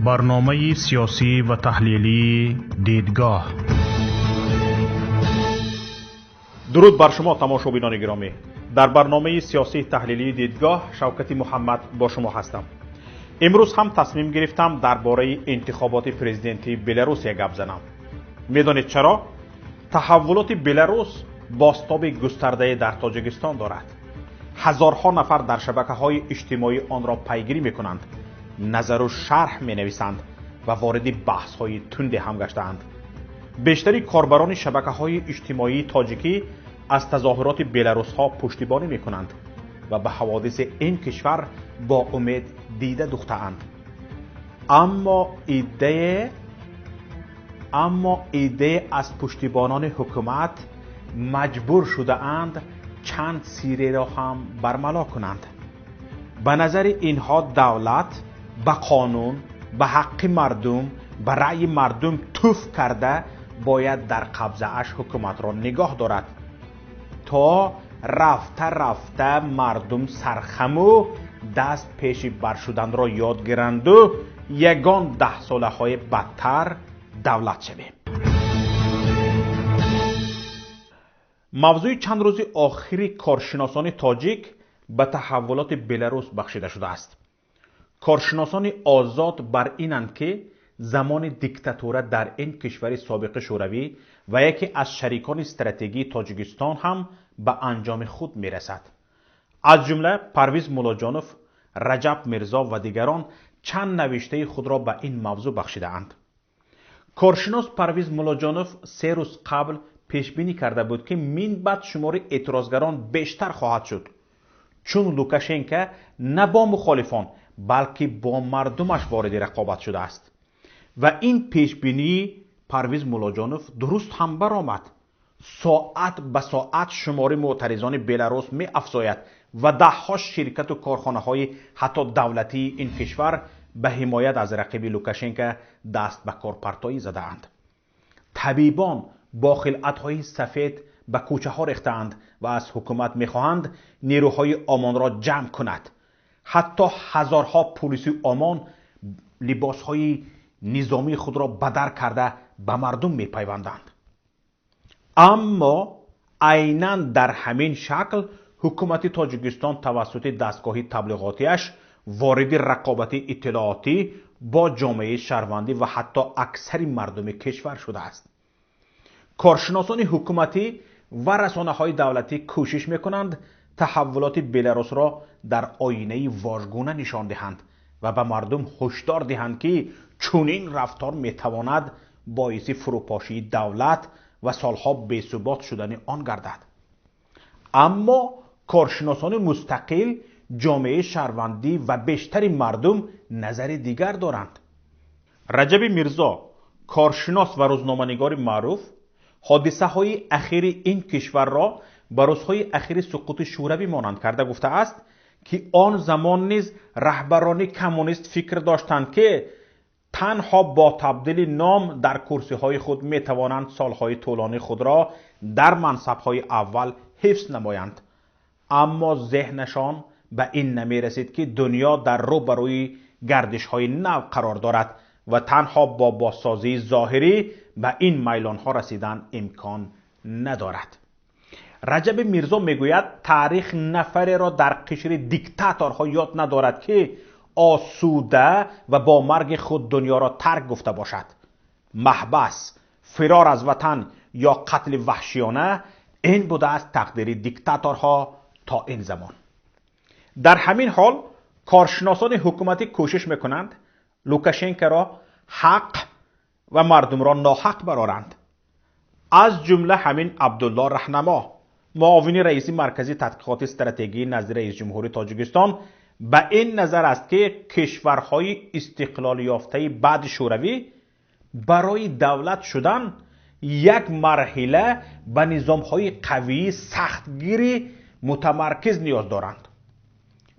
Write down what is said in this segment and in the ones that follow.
برنامه سیاسی و تحلیلی دیدگاه. درود بر شما تماشابینان گرامی. در برنامه سیاسی تحلیلی دیدگاه شوکت محمد با شما هستم. امروز هم تصمیم گرفتم درباره انتخابات پرزیدنتی بلاروس گپ زنم. میدانید چرا؟ تحولات بلاروس بازتاب گسترده در تاجیکستان دارد. هزارها نفر در شبکه‌های اجتماعی آن را پیگیری می‌کنند، نظر و شرح می‌نویسند و وارد بحث‌های تند هم گشته‌اند. بیشتری کاربران شبکه‌های اجتماعی تاجیکی از تظاهرات بلاروس‌ها پشتیبانی می‌کنند و به حوادث این کشور با امید دیده دوخته‌اند. اما ایده از پشتیبانان حکومت مجبور شده‌اند چند سیره را هم برملا کنند. به نظر اینها دولت به قانون، به حق مردم، به رأی مردم توف کرده باید در قبضه اش حکومت را نگاه دارد تا رفته مردم سرخم و دست پیش برشدن را یاد گیرند و یگان 10 ساله های بدتر دولت شویم. موضوع چند روز آخری کارشناسان تاجیک به تحولات بلاروس بخشیده شده است. کارشناسان آزاد بر اینند که زمان دیکتاتوری در این کشور سابق شوروی و یکی از شریکان استراتژی تاجیکستان هم به انجام خود میرسد. از جمله پرویز مولاجانوف، رجب میرزا و دیگران چند نوشته خود را به این موضوع بخشیده اند. کارشناس پرویز مولاجانوف 3 روز قبل پیش بینی کرده بود که من بعد شمار اعتراضگران بیشتر خواهد شد، چون لوکاشنکو نه با مخالفان بلکه با مردمش وارد رقابت شده است. و این پیش بینی پرویز مولاجانوف درست هم برآمد. ساعت به ساعت شمار معترضان بلاروس می افزاید و 10 شرکت و کارخانه های حتی دولتی این کشور به حمایت از رقیب لوکاشنکو دست به کار پرتایی زده اند. طبیبان با خلعت‌های سفید به کوچه ها ریختند و از حکومت می‌خواهند نیروهای امان را جمع کند. حتی هزارها پلیسی امان لباس‌های نظامی خود را بدر کرده به مردم می‌پیوندند. اما عیناً در همین شکل حکومت تاجیکستان توسط دستگاه تبلیغاتیش وارد رقابت اطلاعاتی با جامعه شهروندی و حتی اکثر مردم کشور شده است. کارشناسان حکومتی و رسانه‌های دولتی کوشش می‌کنند تحولات بلاروس را در آینه واژگونه نشان دهند و به مردم هشدار دهند که چنین رفتار می‌تواند باعث فروپاشی دولت و سالها بی‌ثبات شدن آن گردد. اما کارشناسان مستقل، جامعه شهروندی و بیشتر مردم نظر دیگر دارند. رجب میرزا، کارشناس و روزنامه‌نگار معروف، حادثه های اخیر این کشور را به روزهای اخیر سقوط شوروی مانند کرده گفته است که آن زمان نیز رهبران کمونیست فکر داشتند که تنها با تبدیل نام در کرسی های خود می توانند سالهای طولانی خود را در منصب های اول حفظ نمایند. اما ذهنشان به این نمی رسید که دنیا در روبروی گردش های نو قرار دارد و تنها با بازسازی ظاهری به این میلان ها رسیدن امکان ندارد. رجب میرزا میگوید تاریخ نفری را در قشر دیکتاتورها یاد ندارد که آسوده و با مرگ خود دنیا را ترک گفته باشد. محبس، فرار از وطن یا قتل وحشیانه این بوده است تقدیر دیکتاتورها تا این زمان. در همین حال کارشناسان حکومتی کوشش میکنند لوکاشنکو را حق و مردم را ناحق برآورند. از جمله همین عبدالله رهنما، معاون رئیس مرکزی تحقیقات استراتژی نزد رئیس جمهوری تاجیکستان، به این نظر است که کشورهای استقلال یافته بعد شوروی برای دولت شدن یک مرحله به نظامهای قوی سختگیری متمرکز نیاز دارند،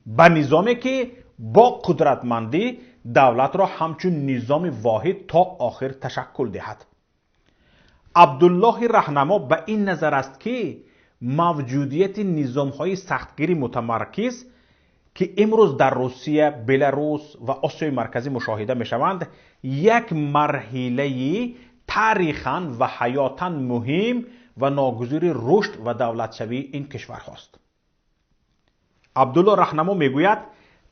به نظامی که با قدرتمندی دولت را همچون نظام واحد تا آخر تشکل دهد. عبدالله رهنما به این نظر است که موجودیت نظام‌های سختگیری متمرکز که امروز در روسیه، بلاروس و آسیای مرکزی مشاهده می شوند یک مرحله تاریخاً و حیاتاً مهم و ناگزیر رشد و دولتشوی این کشور هاست. عبدالله رهنما میگوید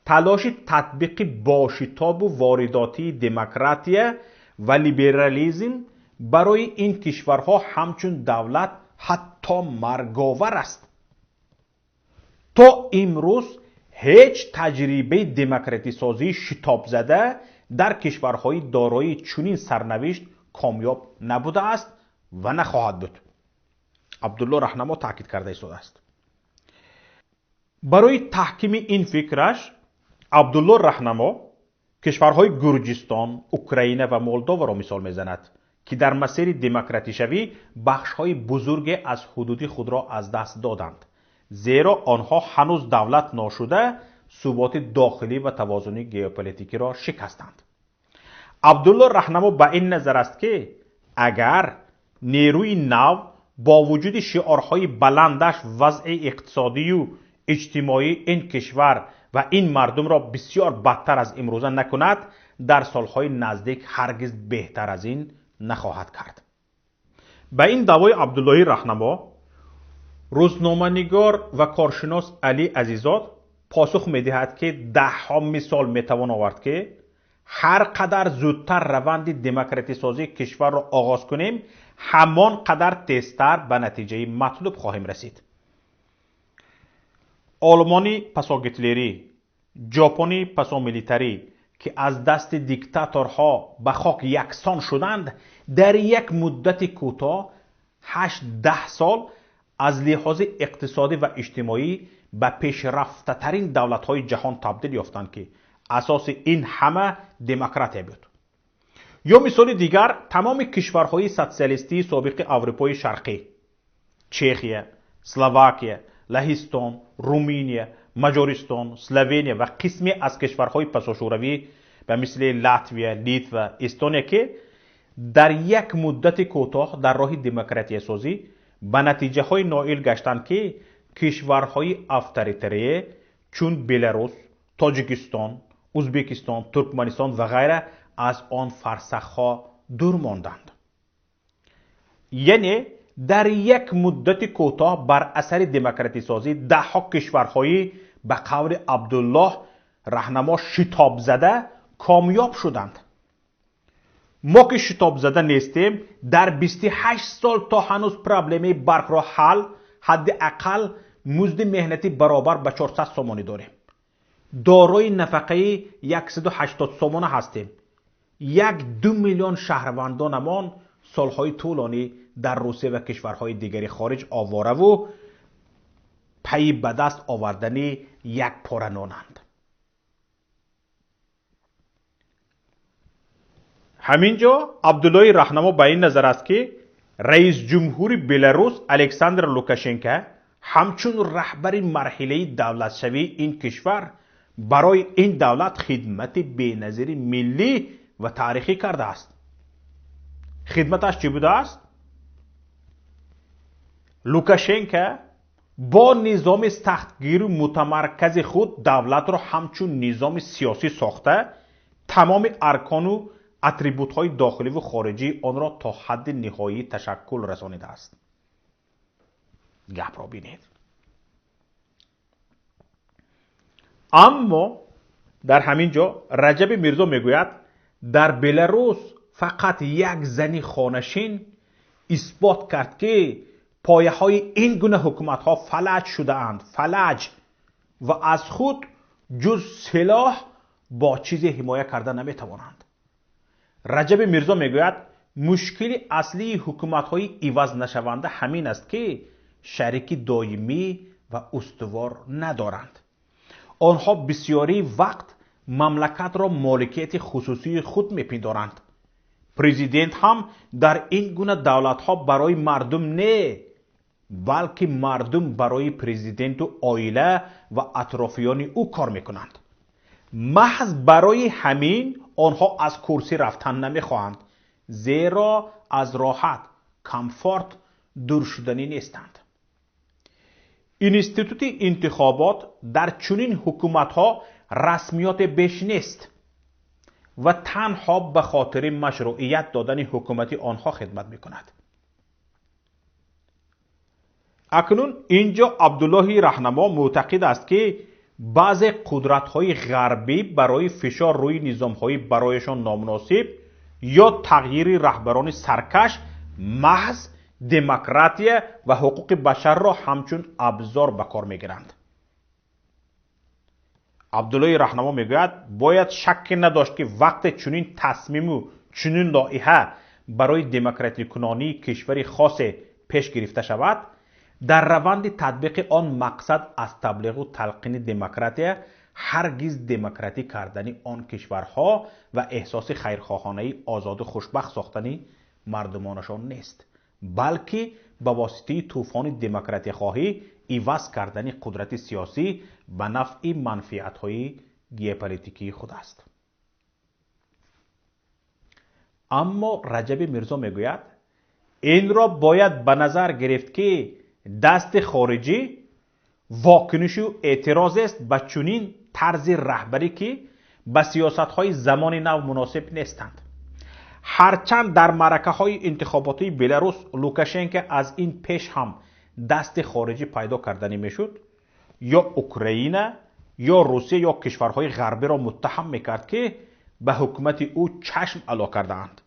تلاش تطبیق باشتاب و وارداتی دموکراسی و لیبرالیسم برای این کشورها همچون دولت حتی مرگاور است. تا امروز هیچ تجربه دموکراتی سازی شتاب زده در کشورهای دارای چنین سرنوشت کامیاب نبوده است و نخواهد بود. عبدالله رهنما تاکید کرده است. برای تحکیم این فکرش عبدالله رهنما کشورهای گرجستان، اوکراین و مولداوا را مثال میزند که در مسیر دموکراتی شوی بخش‌های بزرگ از حدود خود را از دست دادند، زیرا آنها هنوز دولت ناشده ثبات داخلی و توازن ژئوپلیتیکی را شکستند. عبدالله رهنما به این نظر است که اگر نیروی نو با وجود شعارهای بلندش وضع اقتصادی و اجتماعی این کشور و این مردم را بسیار بدتر از امروزه نکند، در سالهای نزدیک هرگز بهتر از این نخواهد کرد. به این دعوای عبدالله رهنما روزنامه‌نگار و کارشناس علی عزیزاد پاسخ می‌دهد که ده‌ها مثال می‌توان آورد که هر قدر زودتر روند دموکراتی سازی کشور را آغاز کنیم همان قدر تیزتر به نتیجه مطلوب خواهیم رسید. آلمانی پسا گیتلری، ژاپنی پسا میلیتری که از دست دیکتاتورها به خاک یکسان شدند، در یک مدت کوتاه 8-10 سال از لحاظ اقتصادی و اجتماعی به پیشرفته ترین دولت‌های جهان تبدیل یافتند که اساس این همه دموکراسی بود. یا مثال دیگر تمام کشورهای سوسیالیستی سابق اروپای شرقی، چخیه، اسلواکیه، لهستان، رومانیا، مجارستان، اسلوونیا و قسمی از کشورهای پساشوروی به مثل لاتویا، لیتوا و استونیا که در یک مدت کوتاه در راه دموکراتی سازی به نتیجه های نائل گشتند که کشورهای اتوریتری چون بلاروس، تاجیکستان، ازبکستان، ترکمنستان و غیره از آن فرسخها دور ماندند. یعنی در یک مدت کوتاه بر اثر دموکراتی سازی ده‌ها کشورهای به قول عبدالله رهنما شتاب زده کامیاب شدند. ما که شتاب زده نیستیم، در 28 سال تا هنوز پرابلم برق را حل حداقل مزد مهنتی برابر به 400 سومانی داریم. دارای نفقه 180 سومانه هستیم. 1-2 میلیون شهروندانمان سالهای طولانی در روسیه و کشورهای دیگری خارج آواره و پی به دست آوردن یک پاره نانند. همینجا عبدالله رهنما به این نظر است که رئیس جمهور بلاروس الکساندر لوکاشنکو همچون رهبر مرحله دولتشوی این کشور برای این دولت خدمت بی‌نظیر ملی و تاریخی کرده است. خدمتش چی بوده است؟ لوکاشنکو با نظام سختگیر و متمرکز خود دولت را همچون نظام سیاسی ساخته، تمام ارکان و اتریبوت های داخلی و خارجی آن را تا حد نهایی تشکل رسانیده است. گپ را بینید. اما در همین جا رجب میرزا میگوید در بلاروس فقط یک زنی خانشین اثبات کرد که پایه های این گونه حکومت ها فلج شده اند، فلج، و از خود جز سلاح با چیزی حمایه کرده نمیتوانند. رجب میرزا میگوید مشکل اصلی حکومت های عوض نشونده همین است که شریک دائمی و استوار ندارند. آنها بسیاری وقت مملکت را مالکیت خصوصی خود میپندارند. پرزیدنت هم در این گونه دولت ها برای مردم نه، بلکه مردم برای پرزیدنت و عائله و اطرافیان او کار میکنند. محض برای همین آنها از کرسی رفتن نمیخواهند، زیرا از راحت، کامفورت دور شدنی نیستند. اینستیتوت انتخابات در چنین حکومت‌ها رسمیات بیش نیست و تنها به خاطر مشروعیت دادن حکومتی آنها خدمت می‌کند. اکنون اینجا عبدالله رهنما معتقد است که بعضی قدرت‌های غربی برای فشار روی نظام‌های برایشان نامناسب یا تغییر رهبران سرکش محض دموکراسی و حقوق بشر را همچون ابزار به کار می‌گیرند. عبدالله رهنما میگوید باید شک نداشت که وقت چنین تصمیم و چنین لایحه برای دموکراتی کنانی کشوری خاص پیش گرفته شود، در روند تطبیق آن مقصد از تبلیغ و تلقین دموکراسی هرگز دموکراتی کردن آن کشورها و احساس خیرخواهانه آزاد و خوشبخت ساختن مردمانشان نیست، بلکه به واسطه طوفان دموکراتی خواهی عوض کردن قدرت سیاسی به نفع منفعت‌های ژئوپلیتیکی خود است. اما رجب میرزا میگوید این را باید به نظر گرفت که دست خارجی واکنش و اعتراض است به چنین طرز رهبری که به سیاست‌های زمان نو مناسب نیستند. هرچند در معرکه‌های انتخاباتی بلاروس لوکاشنکو از این پیش هم دست خارجی پیدا کردنی میشد، یا اوکراین یا روسیه یا کشورهای غربی را متهم میکرد که به حکومت او چشم علا کردند.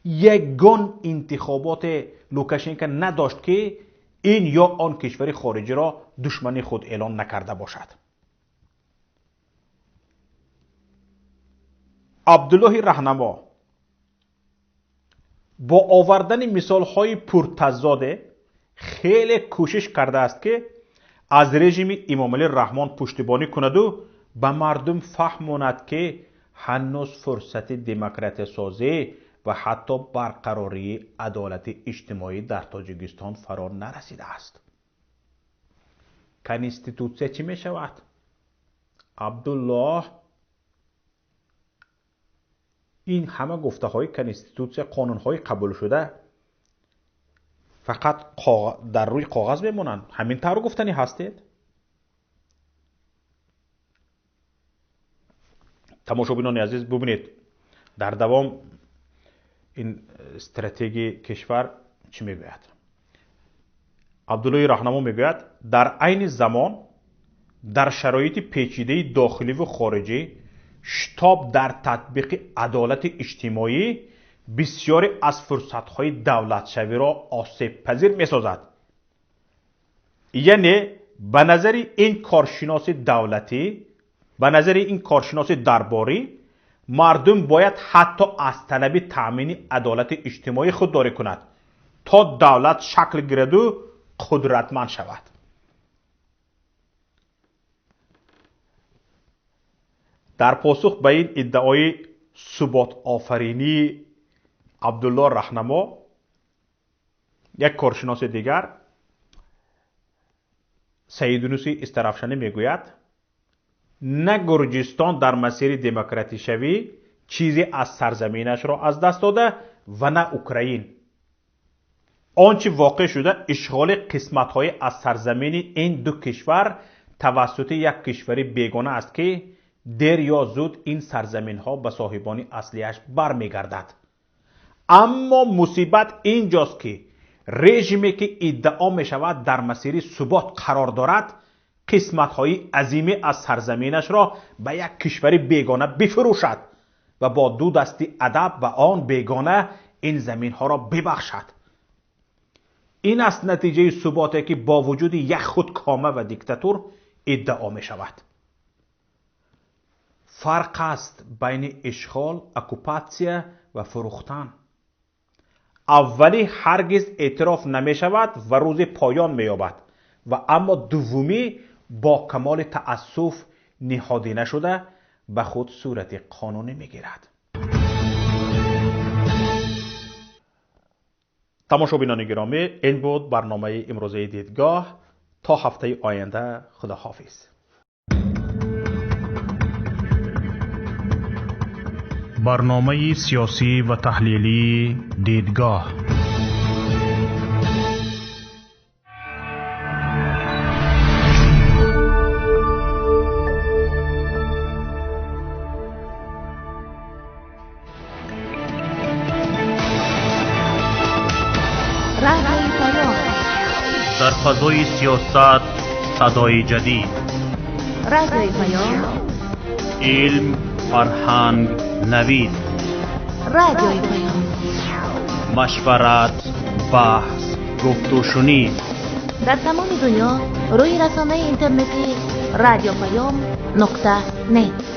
یگان انتخابات لوکاشنکو نداشت که این یا آن کشور خارجی را دشمن خود اعلان نکرده باشد. عبدالله رهنما با آوردن مثالهای پرتضاد خیلی کوشش کرده است که از رژیم امام علی رحمان پشتیبانی کند و به مردم فهماند که هنوز فرصت دموکراتی سازی و حتی برقراری عدالت اجتماعی در تاجیکستان فرا نرسیده است. کنستیتوسیه چی می شود؟ عبدالله این همه گفته های کنستیتوسیه، قانون های قبول شده فقط در روی کاغذ میمونند. همین طور گفتنی هستید؟ تماشابینان عزیز ببینید در دوام این استراتژی کشور چی میگوید؟ عبدالله رهنما میگوید در عین زمان در شرایط پیچیده داخلی و خارجی شتاب در تطبیق عدالت اجتماعی بسیاری از فرصت‌های دولت شوی را آسیب پذیر می‌سازد. یعنی به نظر این کارشناس دولتی، به نظر این کارشناس درباری، مردم باید حتی از طلب تأمین عدالت اجتماعی خودداری کند تا دولت شکل گیرد و قدرتمند شود. در پاسخ به این ادعای ثبات آفرینی عبدالله رهنما، یک کارشناس دیگر سیدونوسی استرافشانی میگوید نه گرجستان در مسیر دموکراتی شوی چیزی از سرزمینش را از دست داده و نه اوکراین. آنچه واقع شده اشغال قسمت‌های از سرزمین این دو کشور توسط یک کشور بیگانه است که دیر یا زود این سرزمین‌ها به صاحبان اصلیش برمیگردد. اما مصیبت اینجاست که رژیمی که ادعا می شود در مسیر ثبات قرار دارد قسمت‌های عظیمی از سرزمینش را به یک کشور بیگانه بفروشد و با دو دستی ادب و آن بیگانه این زمین‌ها را ببخشد. این است نتیجه ثباتی که با وجود یک خودکامه و دیکتاتور ادعا می شود. فرق است بین اشغال، اکوپاسیون و فروختن. اولی هرگز اعتراف نمی شود و روز پایان می یابد و اما دومی با کمال تأسف نهاده نشده به خود صورت قانونی می گیرد. تماشابینان گرامی، این بود برنامه امروزه دیدگاه. تا هفته آینده خداحافظ. برنامه سیاسی و تحلیلی دیدگاه. رادیوی پیام. در فضای سیاست صدای جدید. رادیوی پیام. علم، فرهنگ، نوید. رادیوی پیام. مشورت، بحث، گفت و شنید. در تمام دنیا روی رسانه اینترنتی رادیو پیام نقطه نت.